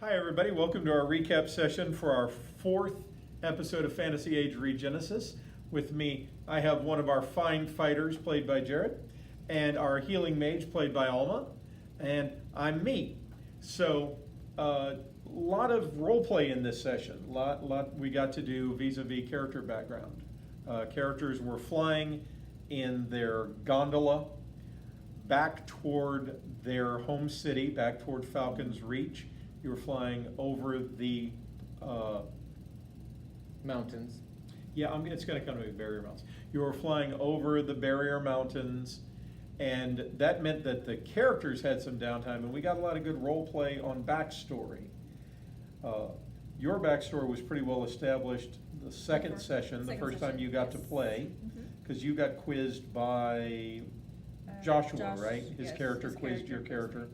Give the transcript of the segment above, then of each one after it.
Hi everybody, welcome to our recap session for our fourth episode of Fantasy Age Regenesis. With me, I have one of our fine fighters played by Jarrod, and our healing mage played by Alma, and I'm me. So, lot of role play in this session. Lot we got to do vis-a-vis character background. Characters were flying in their gondola back toward their home city, back toward Falcon's Reach. You were flying over the mountains. Yeah, it's going to come to me, barrier mountains. You were flying over the barrier mountains, and that meant that the characters had some downtime, and we got a lot of good role play on backstory. Your backstory was pretty well established the second session, the first time you got to play, because you got quizzed by Joshua, right? His character quizzed your character.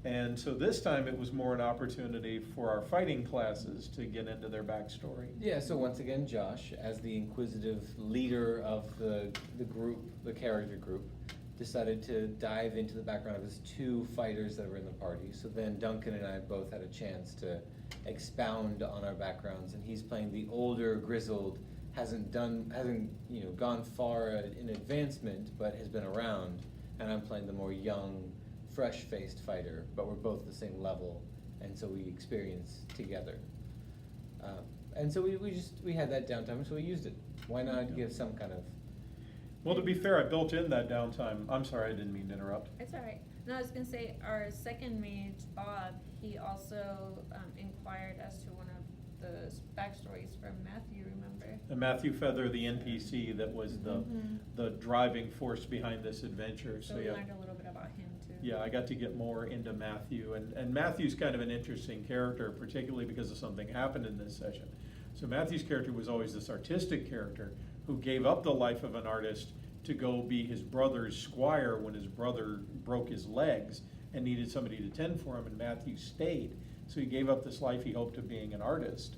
And so this time it was more an opportunity for our fighting classes to get into their backstory. Yeah, so once again, Josh, as the inquisitive leader of the group, the character group, decided to dive into the background of his two fighters that were in the party. So then Duncan and I both had a chance to expound on our backgrounds, and he's playing the older, grizzled, hasn't gone far in advancement, but has been around, and I'm playing the more young, fresh-faced fighter, but we're both the same level, and so we experience together. And so we had that downtime, so we used it. Why not give some kind of... Well, to be fair, I built in that downtime. I'm sorry, I didn't mean to interrupt. It's all right. No, I was going to say, our second mage, Bob, he also inquired as to one of the backstories from Matthew, remember? And Matthew Feather, the NPC that was the driving force behind this adventure. So we learned a little bit about him, too. Yeah, I got to get more into Matthew, and Matthew's kind of an interesting character, particularly because of something happened in this session. So Matthew's character was always this artistic character who gave up the life of an artist to go be his brother's squire when his brother broke his legs and needed somebody to tend for him, and Matthew stayed. So he gave up this life he hoped of being an artist.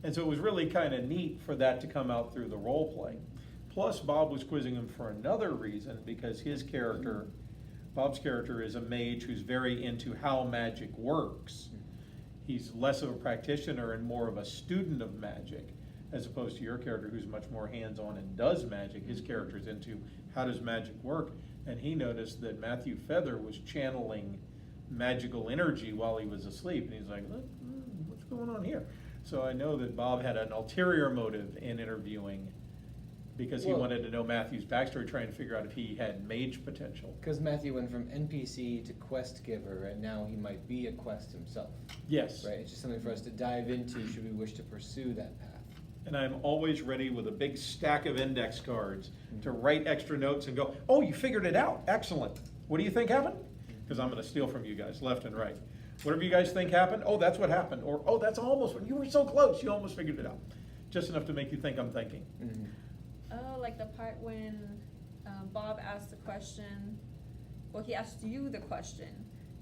And so it was really kind of neat for that to come out through the role play. Plus, Bob was quizzing him for another reason, because his character, Bob's character, is a mage who's very into how magic works. He's less of a practitioner and more of a student of magic, as opposed to your character, who's much more hands-on and does magic. His character's into how does magic work, and he noticed that Matthew Feather was channeling magical energy while he was asleep, and he's like, what's going on here? So I know that Bob had an ulterior motive in interviewing, because he wanted to know Matthew's backstory, trying to figure out if he had mage potential. Because Matthew went from NPC to quest giver, and now he might be a quest himself. Yes. Right, it's just something for us to dive into should we wish to pursue that path. And I'm always ready with a big stack of index cards to write extra notes and go, oh, you figured it out, excellent. What do you think happened? Because I'm going to steal from you guys left and right. Whatever you guys think happened, oh, that's what happened. Or, oh, that's almost, you were so close, you almost figured it out. Just enough to make you think I'm thinking. Mm-hmm. Oh, like the part when Bob asked the question, well, he asked you the question,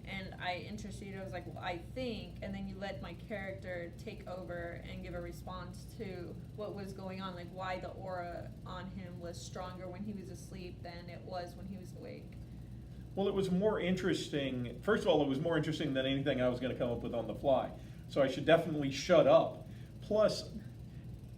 and I interceded, I was like, well, I think, and then you let my character take over and give a response to what was going on, like why the aura on him was stronger when he was asleep than it was when he was awake. Well, it was more interesting. First of all, it was more interesting than anything I was going to come up with on the fly. So I should definitely shut up. Plus,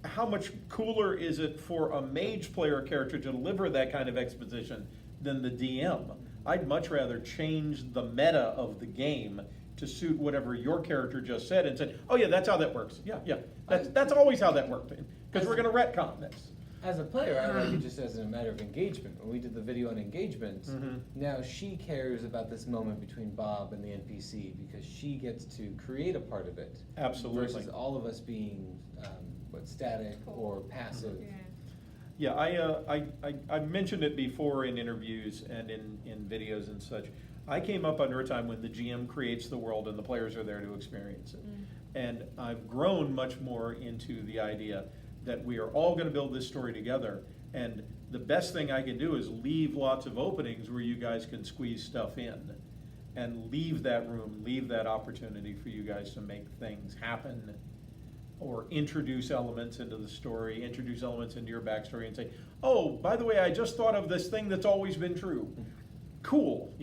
how much cooler is it for a mage player character to deliver that kind of exposition than the DM? I'd much rather change the meta of the game to suit whatever your character just said and said, oh yeah, that's how that works. Yeah. That's always how that worked. Because we're going to retcon this. As a player, I like it just as a matter of engagement. When we did the video on engagement, now she cares about this moment between Bob and the NPC because she gets to create a part of it. Absolutely. Versus all of us being static or passive. Yeah, I mentioned it before in interviews and in videos and such. I came up under a time when the GM creates the world and the players are there to experience it. And I've grown much more into the idea that we are all going to build this story together, and the best thing I can do is leave lots of openings where you guys can squeeze stuff in, and leave that room, leave that opportunity for you guys to make things happen, or introduce elements into the story, introduce elements into your backstory, and say, oh, by the way, I just thought of this thing that's always been true. Cool,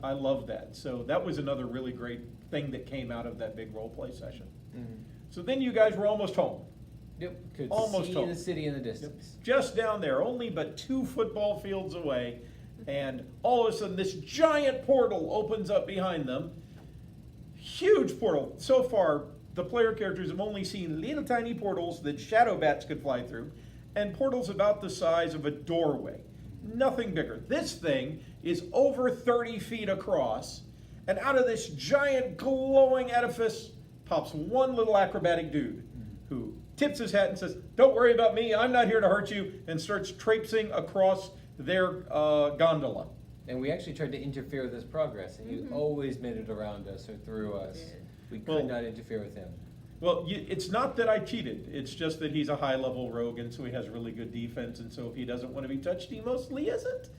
I love that. So that was another really great thing that came out of that big role play session. Mhm. So then you guys were almost home. Yep, could Almost see home. the city in the distance. Just down there, only but 2 football fields away, and all of a sudden this giant portal opens up behind them. Huge portal. So far, the player characters have only seen little tiny portals that shadow bats could fly through, and portals about the size of a doorway. Nothing bigger. This thing is over 30 feet across, and out of this giant glowing edifice pops one little acrobatic dude who tips his hat and says, "Don't worry about me, I'm not here to hurt you," and starts traipsing across their gondola. And we actually tried to interfere with his progress, and you always made it around us or through us. did. We could Well- not interfere with him. Well, it's not that I cheated, it's just that he's a high-level rogue, and so he has really good defense, and so if he doesn't want to be touched, he mostly isn't.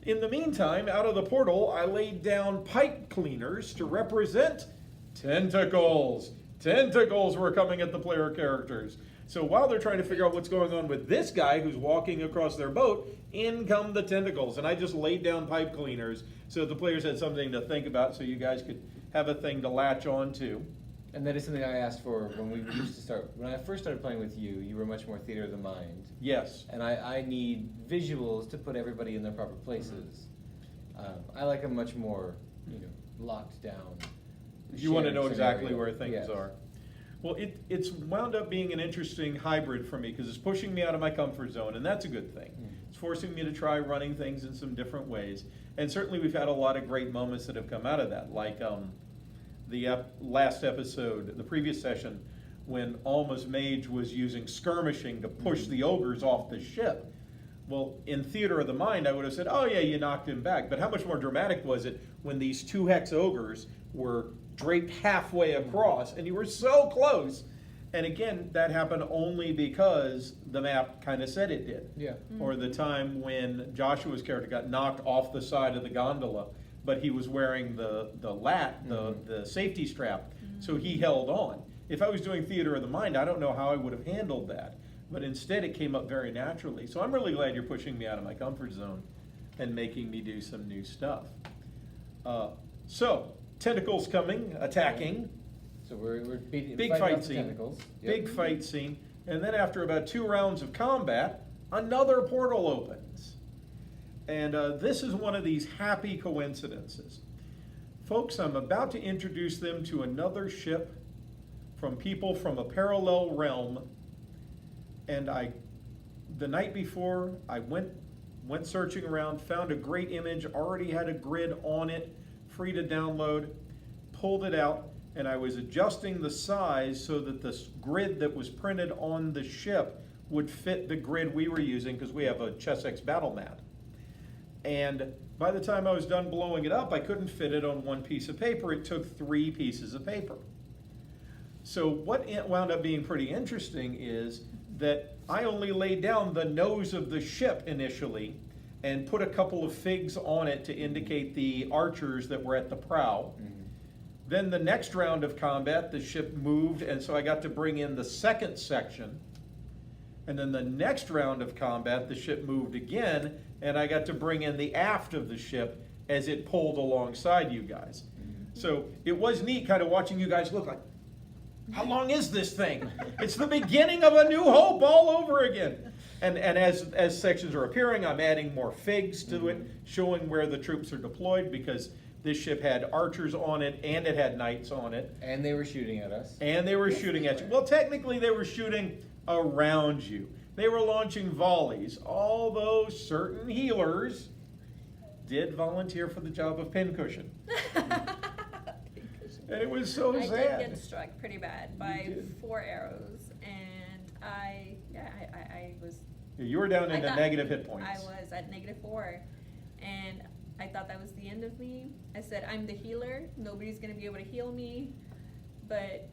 In the meantime, out of the portal, I laid down pipe cleaners to represent tentacles. Tentacles were coming at the player characters. So while they're trying to figure out what's going on with this guy who's walking across their boat, in come the tentacles. And I just laid down pipe cleaners so the players had something to think about, so you guys could have a thing to latch on to. And that is something I asked for when we used to start. When I first started playing with you, you were much more theater of the mind. Yes. And I need visuals to put everybody in their proper places. I like them much more, locked down. You want to know shared exactly scenario. where things Yes. are. Well, it's wound up being an interesting hybrid for me because it's pushing me out of my comfort zone, and that's a good thing. It's forcing me to try running things in some different ways. And certainly we've had a lot of great moments that have come out of that, like the last episode, the previous session, when Alma's mage was using skirmishing to push the ogres off the ship. Well, in Theater of the Mind, I would have said, oh yeah, you knocked him back. But how much more dramatic was it when these 2 hex ogres were draped halfway across, and you were so close? And again, that happened only because the map kind of said it did. Yeah. Or the time when Joshua's character got knocked off the side of the gondola, but he was wearing the safety strap, so he held on. If I was doing Theater of the Mind, I don't know how I would have handled that. But instead, it came up very naturally. So I'm really glad you're pushing me out of my comfort zone and making me do some new stuff. So, tentacles coming, attacking, So we're beating big fighting fight off the scene, tentacles. Yep. big fight scene, and then after about 2 rounds of combat, another portal opens. And this is one of these happy coincidences. Folks, I'm about to introduce them to another ship from people from a parallel realm. And the night before, I went searching around, found a great image, already had a grid on it, free to download, pulled it out, and I was adjusting the size so that the grid that was printed on the ship would fit the grid we were using, because we have a Chessex battle mat. And by the time I was done blowing it up, I couldn't fit it on 1 piece of paper. It took 3 pieces of paper. So what wound up being pretty interesting is that I only laid down the nose of the ship initially and put a couple of figs on it to indicate the archers that were at the prow. Then the next round of combat, the ship moved, and so I got to bring in the second section. And then the next round of combat, the ship moved again, and I got to bring in the aft of the ship as it pulled alongside you guys. So it was neat kind of watching you guys look like, how long is this thing? It's the beginning of A New Hope all over again. And as sections are appearing, I'm adding more figs to it, showing where the troops are deployed, because this ship had archers on it, and it had knights on it. And they were shooting at us. And they were shooting at you. Well, technically, they were shooting around you. They were launching volleys, although certain healers did volunteer for the job of pincushion. And it was so I sad. did get struck pretty bad by did. 4 arrows, and I was. You were down I into thought- negative hit points. I was at -4, and I thought that was the end of me. I said, I'm the healer, nobody's gonna be able to heal me, but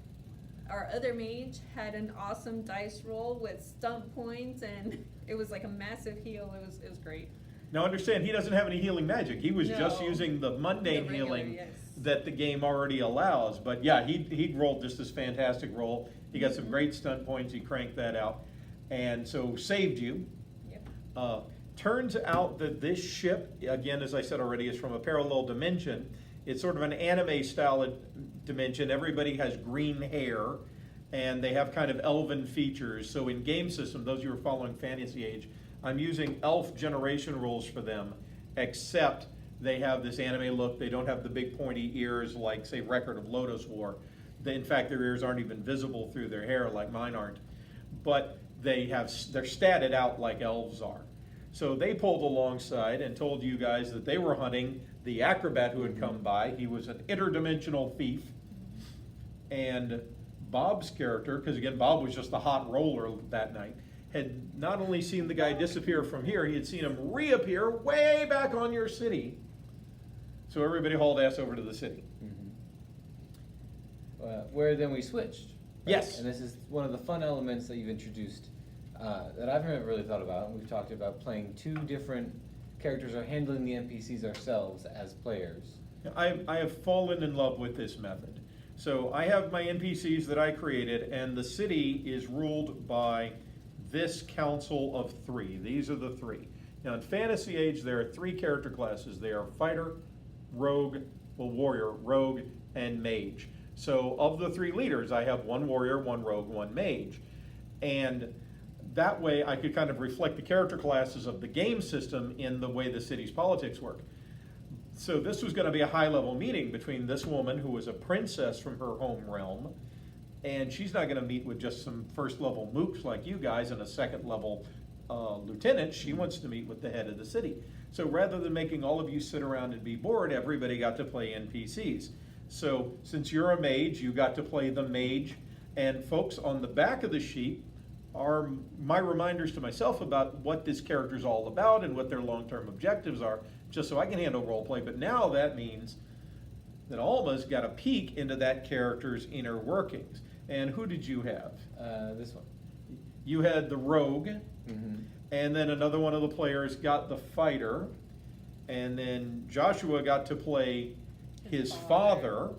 our other mage had an awesome dice roll with stump points, and it was like a massive heal. It was great. Now understand, he doesn't have any healing magic. He was just No. using the mundane The regular, healing yes. that the game already allows. But yeah, he rolled just this fantastic roll. He got some great stunt points. He cranked that out, and so saved you. Yep. Turns out that this ship, again, as I said already, is from a parallel dimension, It's sort of an anime style dimension. Everybody has green hair, and they have kind of elven features. So in game system, those of you who are following Fantasy Age, I'm using elf generation rules for them, except they have this anime look. They don't have the big pointy ears like, say, Record of Lodoss wore. In fact, their ears aren't even visible through their hair like mine aren't. But they're statted out like elves are. So they pulled alongside and told you guys that they were hunting the acrobat who had come by. He was an interdimensional thief. And Bob's character, because again, Bob was just the hot roller that night, had not only seen the guy disappear from here, he had seen him reappear way back on your city. So everybody hauled ass over to the city. Where then we switched. Right? Yes. And this is one of the fun elements that you've introduced that I've never really thought about. And we've talked about playing two different characters or handling the NPCs ourselves as players. I have fallen in love with this method. So I have my NPCs that I created, and the city is ruled by this council of three. These are the three. Now in Fantasy Age, there are three character classes. They are fighter, rogue, warrior, rogue, and mage. So of the three leaders, I have one warrior, one rogue, one mage. And that way I could kind of reflect the character classes of the game system in the way the city's politics work. So this was going to be a high-level meeting between this woman who was a princess from her home realm, and she's not going to meet with just some first-level mooks like you guys and a second-level lieutenant. She wants to meet with the head of the city. So rather than making all of you sit around and be bored, everybody got to play NPCs. So since you're a mage, you got to play the mage, and folks, on the back of the sheet are my reminders to myself about what this character's all about and what their long-term objectives are, just so I can handle role play. But now that means that Alma's got a peek into that character's inner workings. And who did you have? This one. You had the rogue, and then another one of the players got the fighter, and then Joshua got to play his father.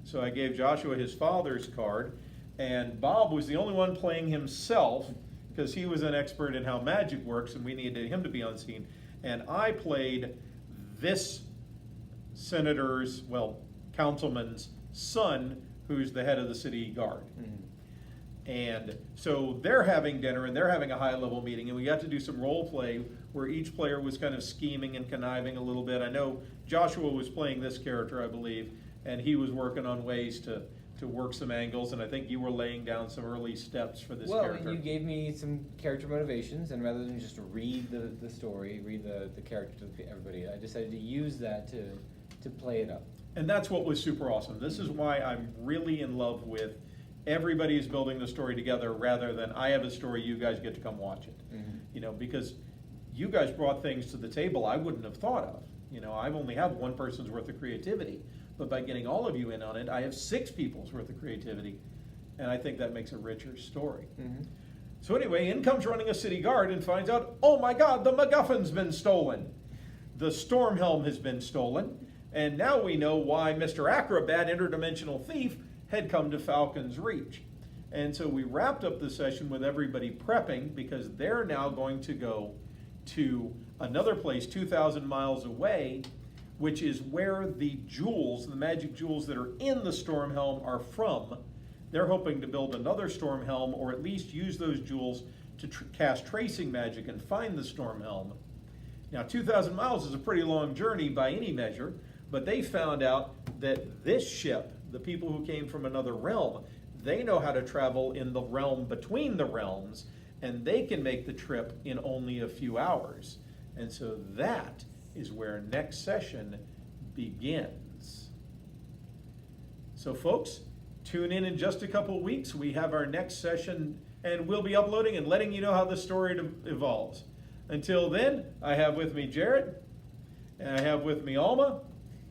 So I gave Joshua his father's card, and Bob was the only one playing himself because he was an expert in how magic works and we needed him to be on scene. And I played this senator's, councilman's son, who's the head of the city guard. And so they're having dinner and they're having a high-level meeting, and we got to do some role play where each player was kind of scheming and conniving a little bit. I know Joshua was playing this character, I believe, and he was working on ways to work some angles, and I think you were laying down some early steps for this character. Well, you gave me some character motivations, and rather than just read the story, read the character to everybody, I decided to use that to play it up. And that's what was super awesome. This is why I'm really in love with everybody's building the story together rather than I have a story, you guys get to come watch it. You know, because you guys brought things to the table I wouldn't have thought of. You know, I've only have one person's worth of creativity, but by getting all of you in on it, I have 6 people's worth of creativity, and I think that makes a richer story. So anyway, in comes running a city guard and finds out, oh my God, the MacGuffin's been stolen. The storm helm has been stolen, and now we know why Mr. Acrobat, interdimensional thief, had come to Falcon's Reach. And so we wrapped up the session with everybody prepping because they're now going to go to another place 2,000 miles away, which is where the jewels, the magic jewels that are in the storm helm are from. They're hoping to build another storm helm, or at least use those jewels to cast tracing magic and find the storm helm. Now 2,000 miles is a pretty long journey by any measure, but they found out that this ship, the people who came from another realm, they know how to travel in the realm between the realms, and they can make the trip in only a few hours. And so that is where next session begins. So folks, tune in just a couple weeks. We have our next session, and we'll be uploading and letting you know how the story evolves. Until then, I have with me Jarrod, and I have with me Alma,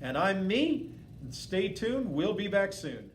and I'm me. Stay tuned, we'll be back soon.